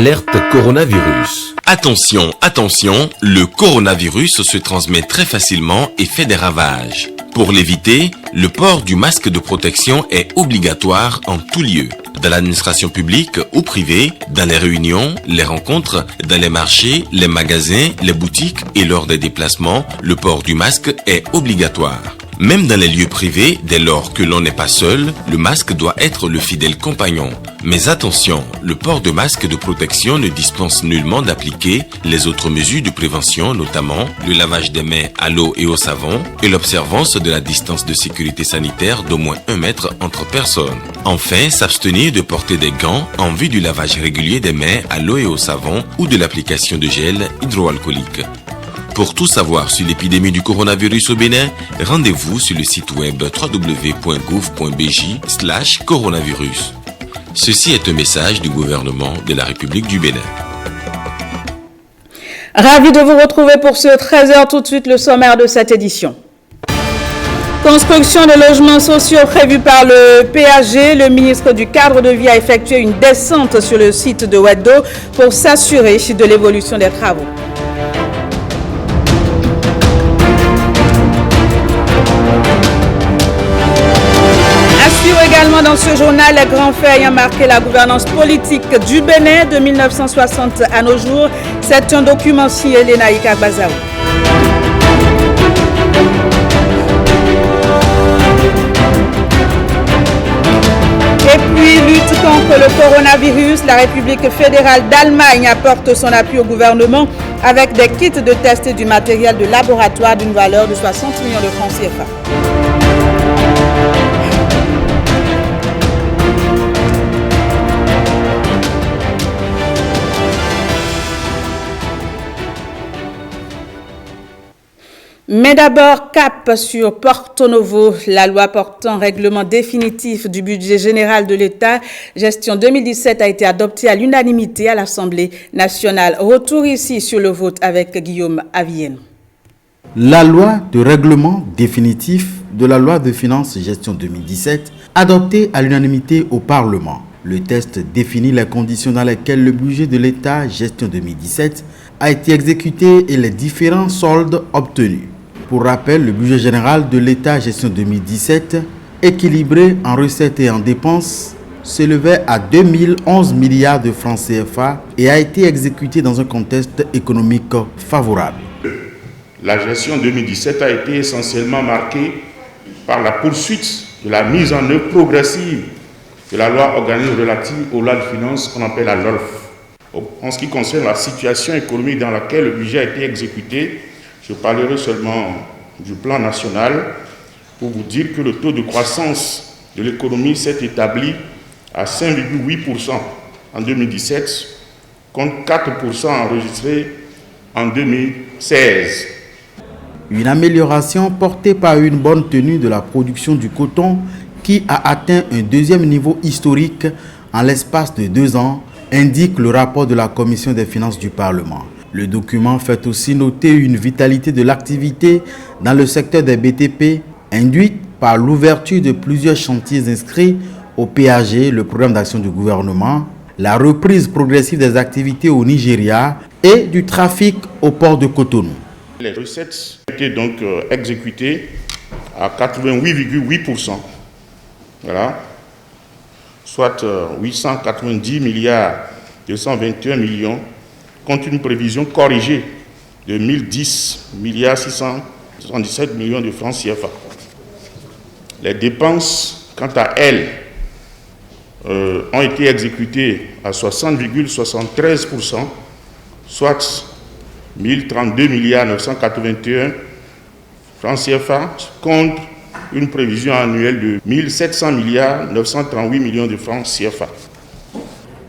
Alerte coronavirus. Attention, attention, le coronavirus se transmet très facilement et fait des ravages. Pour l'éviter, le port du masque de protection est obligatoire en tout lieu. Dans l'administration publique ou privée, dans les réunions, les rencontres, dans les marchés, les magasins, les boutiques et lors des déplacements, le port du masque est obligatoire. Même dans les lieux privés, dès lors que l'on n'est pas seul, le masque doit être le fidèle compagnon. Mais attention, le port de masque de protection ne dispense nullement d'appliquer les autres mesures de prévention, notamment le lavage des mains à l'eau et au savon et l'observance de la distance de sécurité sanitaire d'au moins 1 mètre entre personnes. Enfin, s'abstenir de porter des gants en vue du lavage régulier des mains à l'eau et au savon ou de l'application de gel hydroalcoolique. Pour tout savoir sur l'épidémie du coronavirus au Bénin, rendez-vous sur le site web www.gouv.bj/coronavirus. Ceci est un message du gouvernement de la République du Bénin. Ravi de vous retrouver pour ce 13h. Tout de suite, le sommaire de cette édition. Construction de logements sociaux prévus par le PAG. Le ministre du Cadre de Vie a effectué une descente sur le site de Weddo pour s'assurer de l'évolution des travaux. Également dans ce journal, les grands faits ayant marqué la gouvernance politique du Bénin de 1960 à nos jours. C'est un document signé Lénaïk Agbazaou. Et puis, lutte contre le coronavirus, la République fédérale d'Allemagne apporte son appui au gouvernement avec des kits de test et du matériel de laboratoire d'une valeur de 60 millions de francs CFA. Mais d'abord, cap sur Porto Novo, la loi portant règlement définitif du budget général de l'État, gestion 2017, a été adoptée à l'unanimité à l'Assemblée nationale. Retour ici sur le vote avec Guillaume Avienne. La loi de règlement définitif de la loi de finances gestion 2017, adoptée à l'unanimité au Parlement. Le texte définit les conditions dans lesquelles le budget de l'État gestion 2017 a été exécuté et les différents soldes obtenus. Pour rappel, le budget général de l'État gestion 2017, équilibré en recettes et en dépenses, s'élevait à 2011 milliards de francs CFA et a été exécuté dans un contexte économique favorable. La gestion 2017 a été essentiellement marquée par la poursuite de la mise en œuvre progressive de la loi organique relative aux lois de finances qu'on appelle la LOLF. En ce qui concerne la situation économique dans laquelle le budget a été exécuté, je parlerai seulement du plan national pour vous dire que le taux de croissance de l'économie s'est établi à 5,8% en 2017, contre 4% enregistrés en 2016. Une amélioration portée par une bonne tenue de la production du coton qui a atteint un deuxième niveau historique en l'espace de 2 ans, indique le rapport de la Commission des finances du Parlement. Le document fait aussi noter une vitalité de l'activité dans le secteur des BTP, induite par l'ouverture de plusieurs chantiers inscrits au PAG, le programme d'action du gouvernement, la reprise progressive des activités au Nigeria et du trafic au port de Cotonou. Les recettes ont été donc exécutées à 88,8%, voilà, soit 890 milliards 221 millions, contre une prévision corrigée de 1010 milliards 677 millions de francs CFA. Les dépenses, quant à elles, ont été exécutées à 60,73%, soit 1032 milliards 981 francs CFA, contre une prévision annuelle de 1700 milliards 938 millions de francs CFA.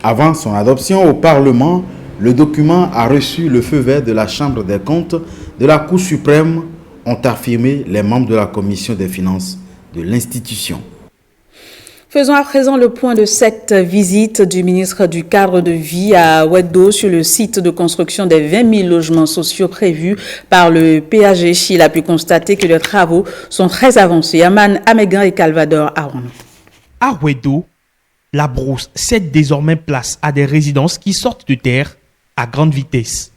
Avant son adoption au Parlement, le document a reçu le feu vert de la Chambre des comptes de la Cour suprême, ont affirmé les membres de la Commission des finances de l'institution. Faisons à présent le point de cette visite du ministre du Cadre de Vie à Weddo sur le site de construction des 20 000 logements sociaux prévus par le PAG. Il a pu constater que les travaux sont très avancés. Aman Amégan et Calvador Aron. À Weddo, la brousse cède désormais place à des résidences qui sortent de terre à grande vitesse.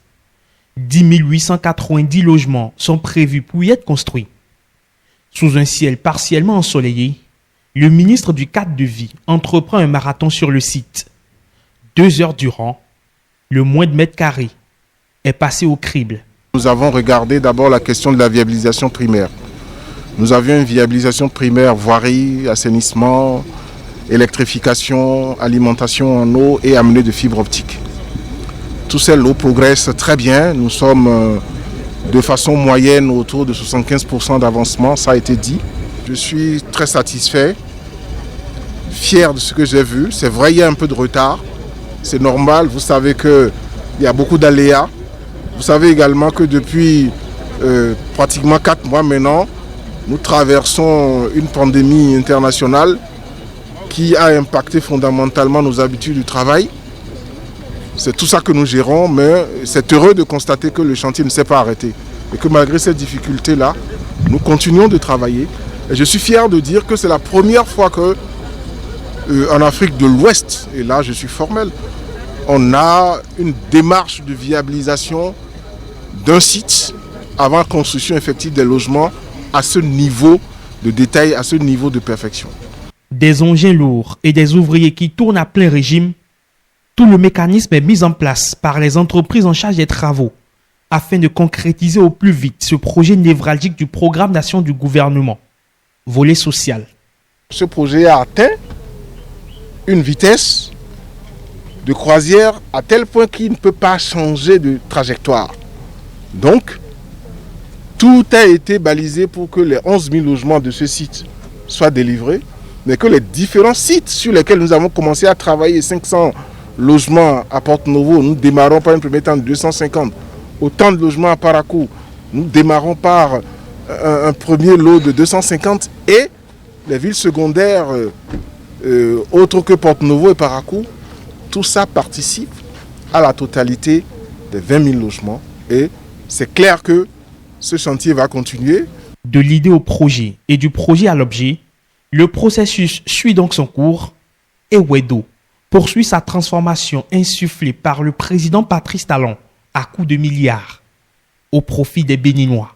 10 890 logements sont prévus pour y être construits. Sous un ciel partiellement ensoleillé, le ministre du cadre de vie entreprend un marathon sur le site. 2 heures durant, le moins de mètres carrés est passé au crible. Nous avons regardé d'abord la question de la viabilisation primaire. Nous avions une viabilisation primaire, voirie, assainissement, électrification, alimentation en eau et amener de fibres optiques. Tout ces lots progressent très bien. Nous sommes de façon moyenne autour de 75% d'avancement, ça a été dit. Je suis très satisfait, fier de ce que j'ai vu. C'est vrai, il y a un peu de retard. C'est normal, vous savez qu'il y a beaucoup d'aléas. Vous savez également que depuis pratiquement 4 mois maintenant, nous traversons une pandémie internationale qui a impacté fondamentalement nos habitudes de travail. C'est tout ça que nous gérons, mais c'est heureux de constater que le chantier ne s'est pas arrêté. Et que malgré ces difficultés-là, nous continuons de travailler. Et je suis fier de dire que c'est la première fois qu'en Afrique de l'Ouest, et là je suis formel, on a une démarche de viabilisation d'un site avant construction effective des logements à ce niveau de détail, à ce niveau de perfection. Des engins lourds et des ouvriers qui tournent à plein régime, tout le mécanisme est mis en place par les entreprises en charge des travaux afin de concrétiser au plus vite ce projet névralgique du programme d'action du gouvernement, volet social. Ce projet a atteint une vitesse de croisière à tel point qu'il ne peut pas changer de trajectoire. Donc, tout a été balisé pour que les 11 000 logements de ce site soient délivrés, mais que les différents sites sur lesquels nous avons commencé à travailler, 500 logements à Porto-Novo, nous démarrons par un premier temps de 250. Autant de logements à Parakou, nous démarrons par un premier lot de 250 et les villes secondaires autres que Porto-Novo et Parakou, tout ça participe à la totalité des 20 000 logements et c'est clair que ce chantier va continuer. De l'idée au projet et du projet à l'objet, le processus suit donc son cours et Wedo poursuit sa transformation insufflée par le président Patrice Talon à coups de milliards au profit des Béninois.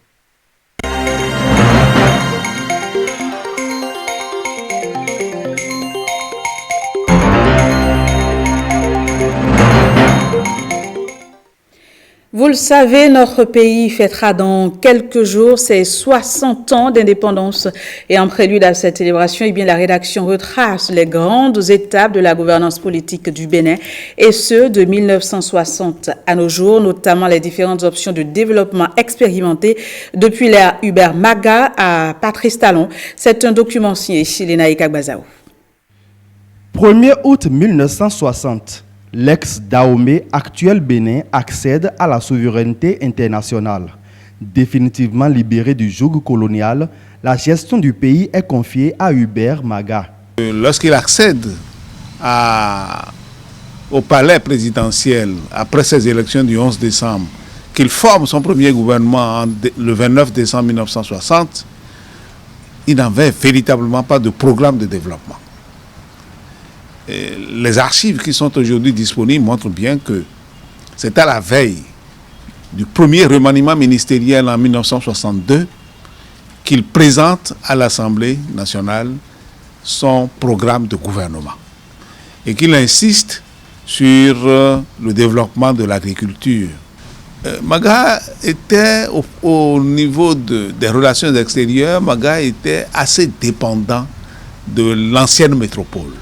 Vous le savez, notre pays fêtera dans quelques jours ses 60 ans d'indépendance. Et en prélude à cette célébration, la rédaction retrace les grandes étapes de la gouvernance politique du Bénin, et ce, de 1960 à nos jours, notamment les différentes options de développement expérimentées depuis l'ère Hubert Maga à Patrice Talon. C'est un document signé Chilena Ikagbazaou. 1er août 1960. L'ex-Dahomey, actuel Bénin, accède à la souveraineté internationale. Définitivement libéré du joug colonial, la gestion du pays est confiée à Hubert Maga. Lorsqu'il accède au palais présidentiel après ces élections du 11 décembre, qu'il forme son premier gouvernement le 29 décembre 1960, il n'avait véritablement pas de programme de développement. Les archives qui sont aujourd'hui disponibles montrent bien que c'est à la veille du premier remaniement ministériel en 1962 qu'il présente à l'Assemblée nationale son programme de gouvernement et qu'il insiste sur le développement de l'agriculture. Maga était au niveau des relations extérieures, Maga était assez dépendant de l'ancienne métropole.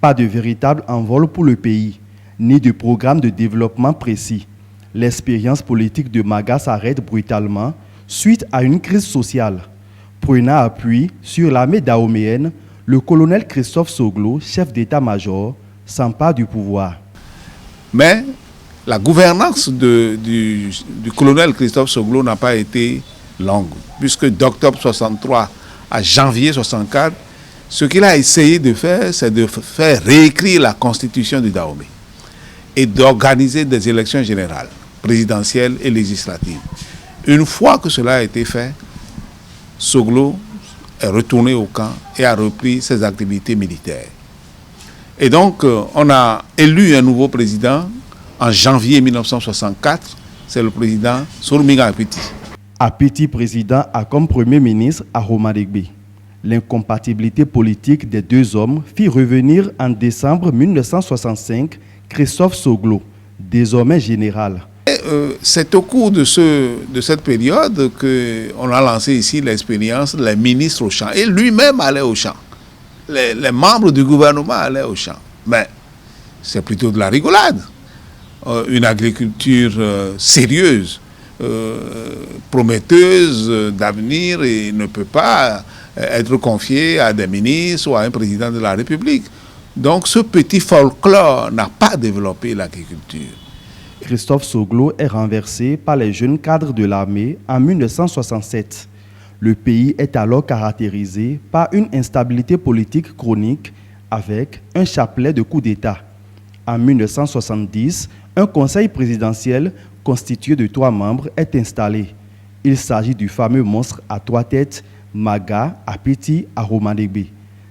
Pas de véritable envol pour le pays, ni de programme de développement précis. L'expérience politique de Maga s'arrête brutalement suite à une crise sociale. Prenant appui sur l'armée dahoméenne, le colonel Christophe Soglo, chef d'état-major, s'empare du pouvoir. Mais la gouvernance du colonel Christophe Soglo n'a pas été longue, puisque d'octobre 63 à janvier 64, ce qu'il a essayé de faire, c'est de faire réécrire la constitution du Dahomey et d'organiser des élections générales, présidentielles et législatives. Une fois que cela a été fait, Soglo est retourné au camp et a repris ses activités militaires. Et donc, on a élu un nouveau président en janvier 1964. C'est le président Sourminga Apiti. Apiti, président, a comme premier ministre Aroma Degbe. L'incompatibilité politique des deux hommes fit revenir en décembre 1965 Christophe Soglo, désormais général. C'est au cours de cette période qu'on a lancé ici l'expérience les ministres au champ. Et lui-même allait au champ. Les membres du gouvernement allaient au champ. Mais c'est plutôt de la rigolade. Une agriculture sérieuse, prometteuse d'avenir et ne peut pas être confiée à des ministres ou à un président de la République. Donc ce petit folklore n'a pas développé l'agriculture. Christophe Soglo est renversé par les jeunes cadres de l'armée en 1967. Le pays est alors caractérisé par une instabilité politique chronique avec un chapelet de coups d'État. En 1970, un conseil présidentiel constitué de 3 membres est installé. Il s'agit du fameux monstre à 3 têtes, Maga Apiti Aroma Degbe.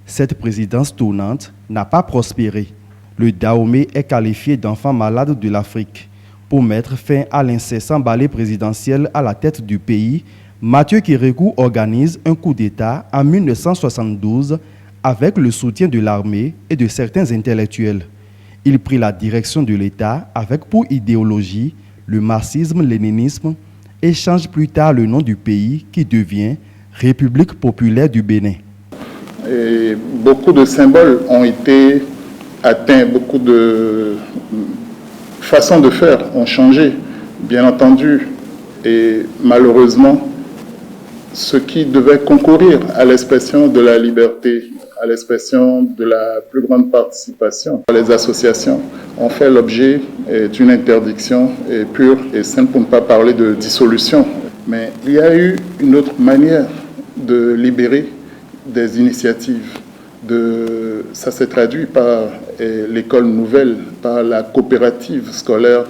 Cette présidence tournante n'a pas prospéré. Le Dahomey est qualifié d'enfant malade de l'Afrique. Pour mettre fin à l'incessant balai présidentiel à la tête du pays, Mathieu Kérékou organise un coup d'État en 1972 avec le soutien de l'armée et de certains intellectuels. Il prit la direction de l'État avec pour idéologie le marxisme-léninisme et change plus tard le nom du pays qui devient République populaire du Bénin. Et beaucoup de symboles ont été atteints, beaucoup de façons de faire ont changé, bien entendu. Et malheureusement, ce qui devait concourir à l'expression de la liberté, à l'expression de la plus grande participation, les associations ont fait l'objet d'une interdiction pure et simple, pour ne pas parler de dissolution. Mais il y a eu une autre manière de libérer des initiatives. Ça s'est traduit par l'école nouvelle, par la coopérative scolaire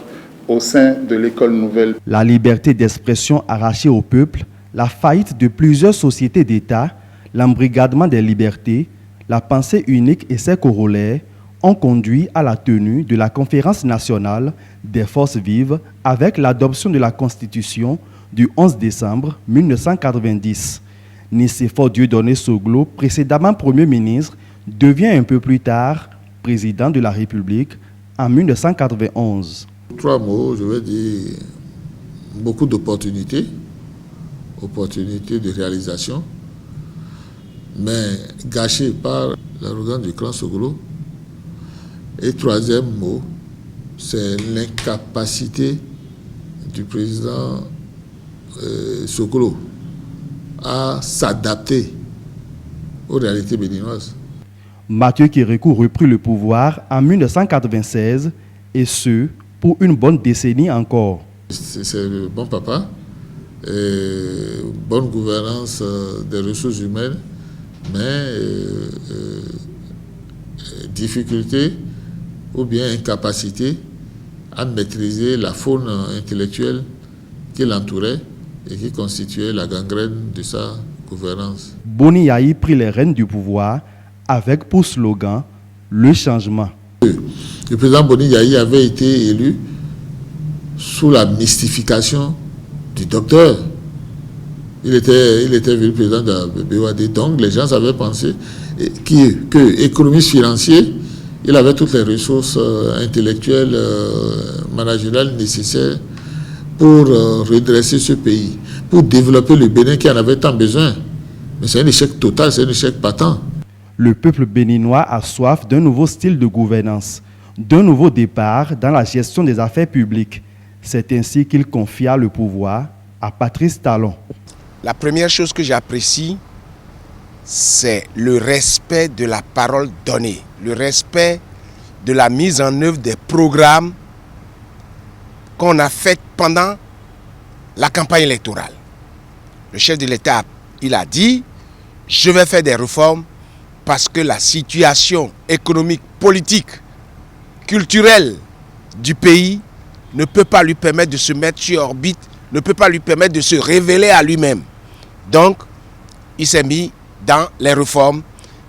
au sein de l'école nouvelle. La liberté d'expression arrachée au peuple, la faillite de plusieurs sociétés d'État, l'embrigadement des libertés, la pensée unique et ses corollaires ont conduit à la tenue de la Conférence nationale des forces vives avec l'adoption de la Constitution du 11 décembre 1990. Nicéphore Dieudonné Soglo, précédemment Premier ministre, devient un peu plus tard président de la République en 1991. 3 mots, je vais dire beaucoup d'opportunités, opportunités de réalisation, mais gâchées par l'arrogance du clan Soglo. Et 3e mot, c'est l'incapacité du président Soglo à s'adapter aux réalités béninoises. Mathieu Kérékou reprit le pouvoir en 1996 et ce, pour une bonne décennie encore. C'est le bon papa, bonne gouvernance des ressources humaines, mais difficulté ou bien incapacité à maîtriser la faune intellectuelle qui l'entourait et qui constituait la gangrène de sa gouvernance. Boni Yayi prit les rênes du pouvoir avec pour slogan « Le changement ». Le président Boni Yayi avait été élu sous la mystification du docteur. Il était venu président de la BOAD, donc les gens avaient pensé que économiste financier, il avait toutes les ressources intellectuelles, managériales nécessaires pour redresser ce pays, pour développer le Bénin qui en avait tant besoin. Mais c'est un échec total, c'est un échec patent. Le peuple béninois a soif d'un nouveau style de gouvernance, d'un nouveau départ dans la gestion des affaires publiques. C'est ainsi qu'il confia le pouvoir à Patrice Talon. La première chose que j'apprécie, c'est le respect de la parole donnée, le respect de la mise en œuvre des programmes qu'on a fait pendant la campagne électorale. Le chef de l'État, il a dit, je vais faire des réformes parce que la situation économique, politique, culturelle du pays ne peut pas lui permettre de se mettre sur orbite, ne peut pas lui permettre de se révéler à lui-même. Donc, il s'est mis dans les réformes,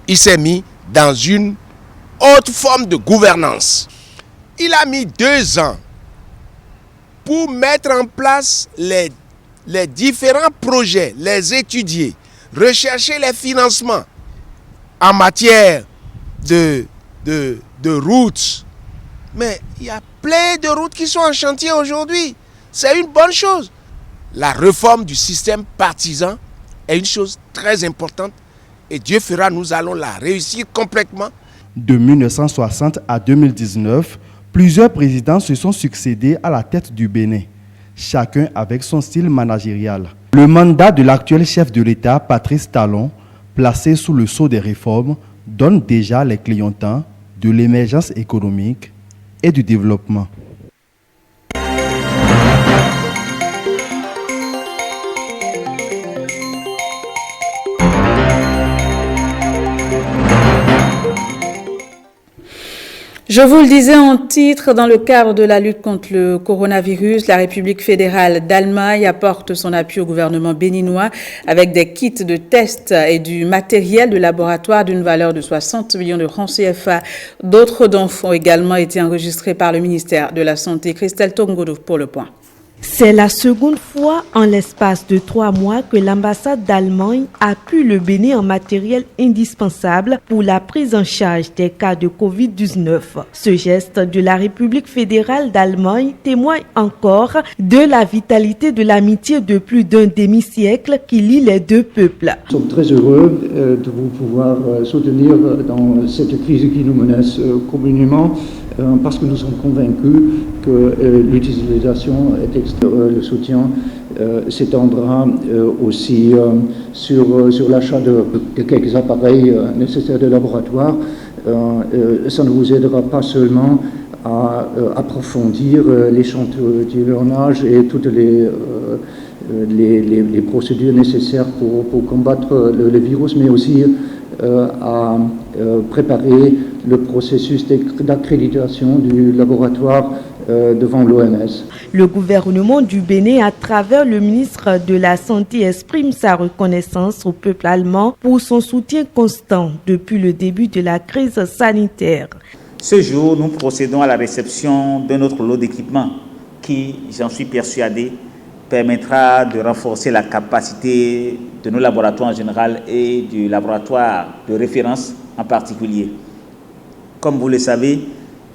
il s'est mis dans une autre forme de gouvernance. Il a mis 2 ans pour mettre en place les différents projets, les étudier, rechercher les financements en matière de routes. Mais il y a plein de routes qui sont en chantier aujourd'hui. C'est une bonne chose. La réforme du système partisan est une chose très importante et Dieu fera, nous allons la réussir complètement. De 1960 à 2019, plusieurs présidents se sont succédés à la tête du Bénin, chacun avec son style managérial. Le mandat de l'actuel chef de l'État, Patrice Talon, placé sous le sceau des réformes, donne déjà les clignotants de l'émergence économique et du développement. Je vous le disais en titre, dans le cadre de la lutte contre le coronavirus, la République fédérale d'Allemagne apporte son appui au gouvernement béninois avec des kits de tests et du matériel de laboratoire d'une valeur de 60 millions de francs CFA. D'autres dons ont également été enregistrés par le ministère de la Santé. Christelle Tongodo pour le point. C'est la seconde fois en l'espace de 3 mois que l'ambassade d'Allemagne appuie le Bénin en matériel indispensable pour la prise en charge des cas de Covid-19. Ce geste de la République fédérale d'Allemagne témoigne encore de la vitalité de l'amitié de plus d'un demi-siècle qui lie les deux peuples. Nous sommes très heureux de vous pouvoir soutenir dans cette crise qui nous menace communément parce que nous sommes convaincus que l'utilisation le soutien s'étendra aussi sur l'achat de quelques appareils nécessaires de laboratoire. Ça ne vous aidera pas seulement à approfondir l'échantillonnage et toutes les procédures nécessaires pour combattre le virus, mais aussi à préparer le processus d'accréditation du laboratoire devant l'OMS. Le gouvernement du Bénin, à travers le ministre de la Santé, exprime sa reconnaissance au peuple allemand pour son soutien constant depuis le début de la crise sanitaire. Ce jour, nous procédons à la réception d'un autre lot d'équipements qui, j'en suis persuadé, permettra de renforcer la capacité de nos laboratoires en général et du laboratoire de référence en particulier. Comme vous le savez,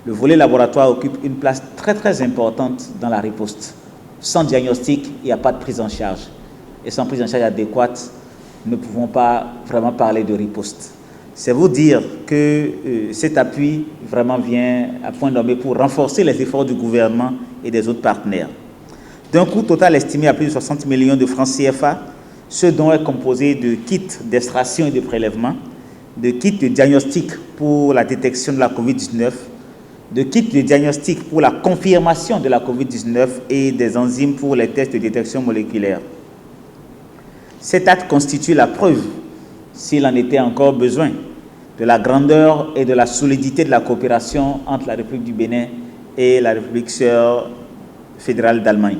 le volet laboratoire occupe une place très importante dans la riposte. Sans diagnostic, il n'y a pas de prise en charge. Et sans prise en charge adéquate, nous ne pouvons pas vraiment parler de riposte. C'est vous dire que cet appui vraiment vient à point nommé pour renforcer les efforts du gouvernement et des autres partenaires. D'un coût total estimé à plus de 60 millions de francs CFA, ce don est composé de kits d'extraction et de prélèvement, de kits de diagnostic pour la détection de la COVID-19, de kits de diagnostic pour la confirmation de la COVID-19 et des enzymes pour les tests de détection moléculaire. Cet acte constitue la preuve, s'il en était encore besoin, de la grandeur et de la solidité de la coopération entre la République du Bénin et la République sœur fédérale d'Allemagne.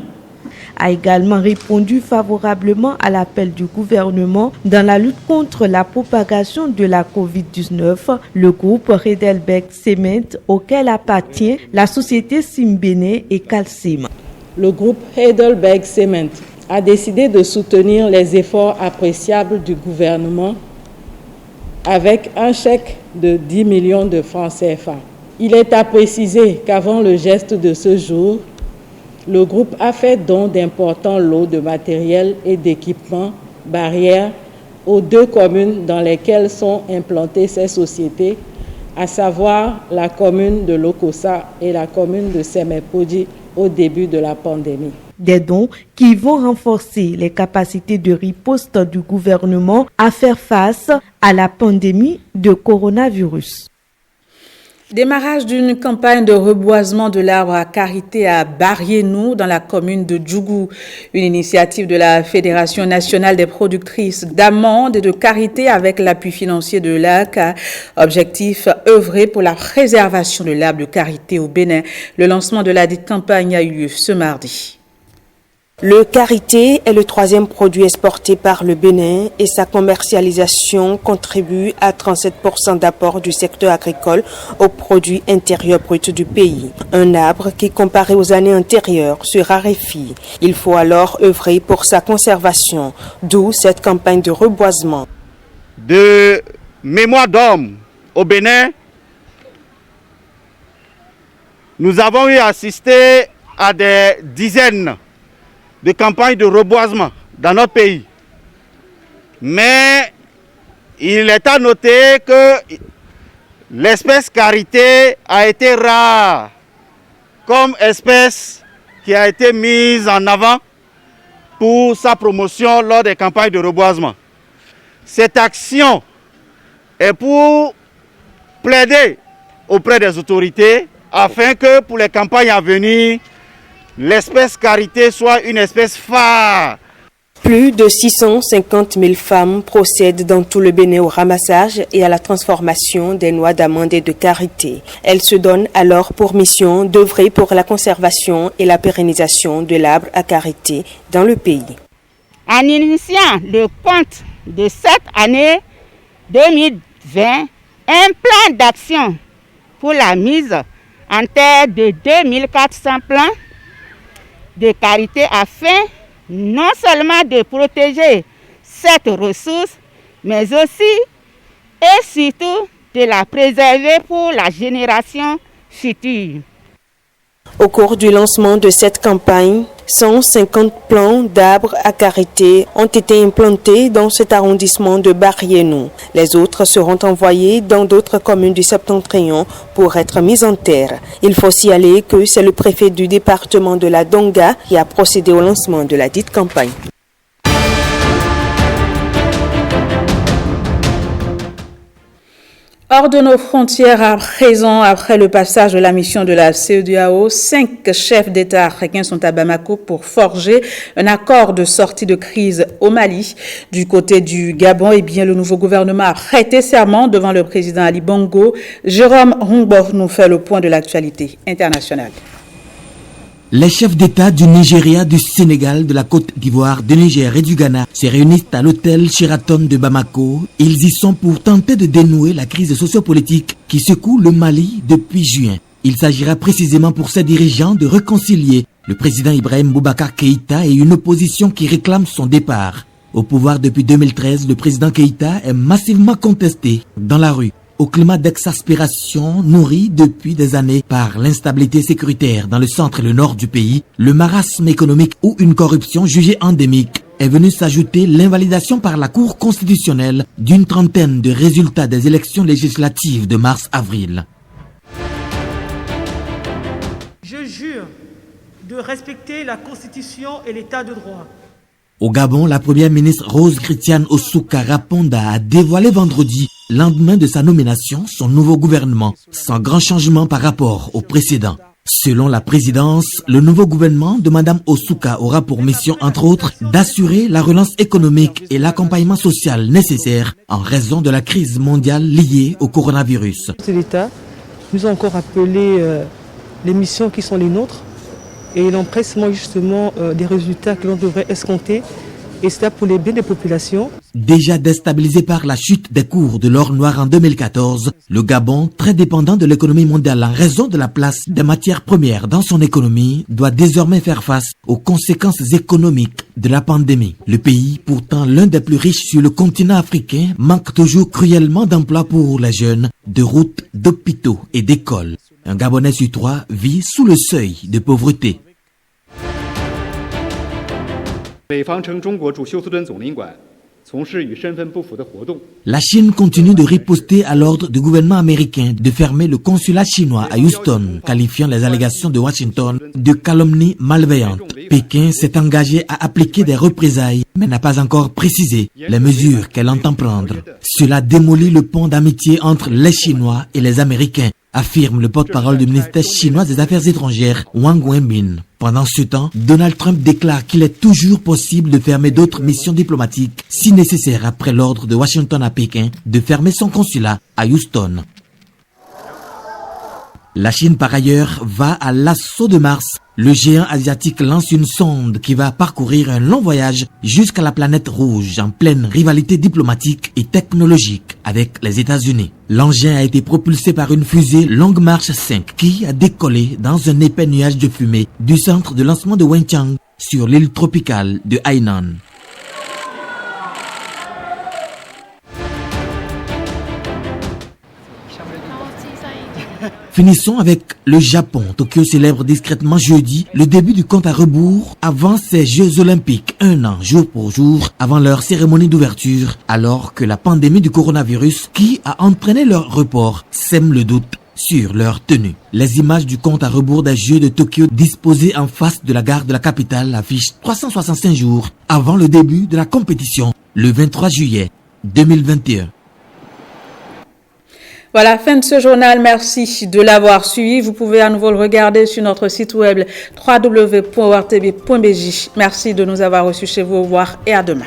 A également répondu favorablement à l'appel du gouvernement dans la lutte contre la propagation de la COVID-19, le groupe Heidelberg Cement auquel appartient la société Simbene et Calcim. Le groupe Heidelberg Cement a décidé de soutenir les efforts appréciables du gouvernement avec un chèque de 10 millions de francs CFA. Il est à préciser qu'avant le geste de ce jour, le groupe a fait don d'importants lots de matériel et d'équipements barrières aux 2 communes dans lesquelles sont implantées ces sociétés, à savoir la commune de Lokossa et la commune de Semepodi au début de la pandémie. Des dons qui vont renforcer les capacités de riposte du gouvernement à faire face à la pandémie de coronavirus. Démarrage d'une campagne de reboisement de l'arbre à karité à Barriénou dans la commune de Djougou. Une initiative de la Fédération nationale des productrices d'amandes et de karité avec l'appui financier de l'ACA. Objectif, œuvrer pour la préservation de l'arbre de karité au Bénin. Le lancement de la dite campagne a eu lieu ce mardi. Le karité est le troisième produit exporté par le Bénin et sa commercialisation contribue à 37% d'apport du secteur agricole au produit intérieur brut du pays. Un arbre qui, comparé aux années antérieures, se raréfie. Il faut alors œuvrer pour sa conservation, d'où cette campagne de reboisement. De mémoire d'homme au Bénin, nous avons eu à assister à des dizaines de campagnes de reboisement dans notre pays. Mais il est à noter que l'espèce karité a été rare comme espèce qui a été mise en avant pour sa promotion lors des campagnes de reboisement. Cette action est pour plaider auprès des autorités afin que pour les campagnes à venir, l'espèce karité soit une espèce phare. Plus de 650 000 femmes procèdent dans tout le Bénin au ramassage et à la transformation des noix d'amande et de karité. Elles se donnent alors pour mission d'œuvrer pour la conservation et la pérennisation de l'arbre à karité dans le pays. En initiant le compte de cette année 2020, un plan d'action pour la mise en terre de 2400 plants de karité afin non seulement de protéger cette ressource, mais aussi et surtout de la préserver pour la génération future. Au cours du lancement de cette campagne, 150 plants d'arbres à karité ont été implantés dans cet arrondissement de Barriénou. Les autres seront envoyés dans d'autres communes du Septentrion pour être mis en terre. Il faut signaler que c'est le préfet du département de la Donga qui a procédé au lancement de la dite campagne. Hors de nos frontières à présent, après le passage de la mission de la CEDEAO, 5 chefs d'État africains sont à Bamako pour forger un accord de sortie de crise au Mali. Du côté du Gabon, le nouveau gouvernement a prêté serment devant le président Ali Bongo. Jérôme Rungbo nous fait le point de l'actualité internationale. Les chefs d'État du Nigeria, du Sénégal, de la Côte d'Ivoire, du Niger et du Ghana se réunissent à l'hôtel Sheraton de Bamako. Ils y sont pour tenter de dénouer la crise sociopolitique qui secoue le Mali depuis juin. Il s'agira précisément pour ces dirigeants de réconcilier le président Ibrahim Boubacar Keïta et une opposition qui réclame son départ. Au pouvoir depuis 2013, le président Keïta est massivement contesté dans la rue. Au climat d'exaspération nourri depuis des années par l'instabilité sécuritaire dans le centre et le nord du pays, le marasme économique ou une corruption jugée endémique est venu s'ajouter l'invalidation par la Cour constitutionnelle d'une trentaine de résultats des élections législatives de mars-avril. Je jure de respecter la Constitution et l'État de droit. Au Gabon, la première ministre Rose Christiane Osuka Raponda a dévoilé vendredi, lendemain de sa nomination, son nouveau gouvernement, sans grand changement par rapport au précédent. Selon la présidence, le nouveau gouvernement de Madame Osuka aura pour mission, entre autres, d'assurer la relance économique et l'accompagnement social nécessaire en raison de la crise mondiale liée au coronavirus. L'État nous a encore appelé les missions qui sont les nôtres. Et l'empressement justement des résultats que l'on devrait escompter, et c'est pour les biens des populations. Déjà déstabilisé par la chute des cours de l'or noir en 2014, le Gabon, très dépendant de l'économie mondiale en raison de la place des matières premières dans son économie, doit désormais faire face aux conséquences économiques de la pandémie. Le pays, pourtant l'un des plus riches sur le continent africain, manque toujours cruellement d'emplois pour les jeunes, de routes, d'hôpitaux et d'écoles. Un Gabonais sur 3 vit sous le seuil de pauvreté. La Chine continue de riposter à l'ordre du gouvernement américain de fermer le consulat chinois à Houston, qualifiant les allégations de Washington de calomnie malveillante. Pékin s'est engagé à appliquer des représailles, mais n'a pas encore précisé les mesures qu'elle entend prendre. Cela démolit le pont d'amitié entre les Chinois et les Américains, affirme le porte-parole du ministère chinois des Affaires étrangères, Wang Wenbin. Pendant ce temps, Donald Trump déclare qu'il est toujours possible de fermer d'autres missions diplomatiques si nécessaire après l'ordre de Washington à Pékin de fermer son consulat à Houston. La Chine, par ailleurs, va à l'assaut de Mars. Le géant asiatique lance une sonde qui va parcourir un long voyage jusqu'à la planète rouge en pleine rivalité diplomatique et technologique avec les États-Unis. L'engin a été propulsé par une fusée Long March 5 qui a décollé dans un épais nuage de fumée du centre de lancement de Wenchang sur l'île tropicale de Hainan. Finissons avec le Japon. Tokyo célèbre discrètement jeudi le début du compte à rebours avant ces Jeux Olympiques, un an jour pour jour avant leur cérémonie d'ouverture, alors que la pandémie du coronavirus qui a entraîné leur report sème le doute sur leur tenue. Les images du compte à rebours des Jeux de Tokyo disposées en face de la gare de la capitale affichent 365 jours avant le début de la compétition, le 23 juillet 2021. Voilà, fin de ce journal. Merci de l'avoir suivi. Vous pouvez à nouveau le regarder sur notre site web www.ortb.bj. Merci de nous avoir reçus chez vous. Au revoir et à demain.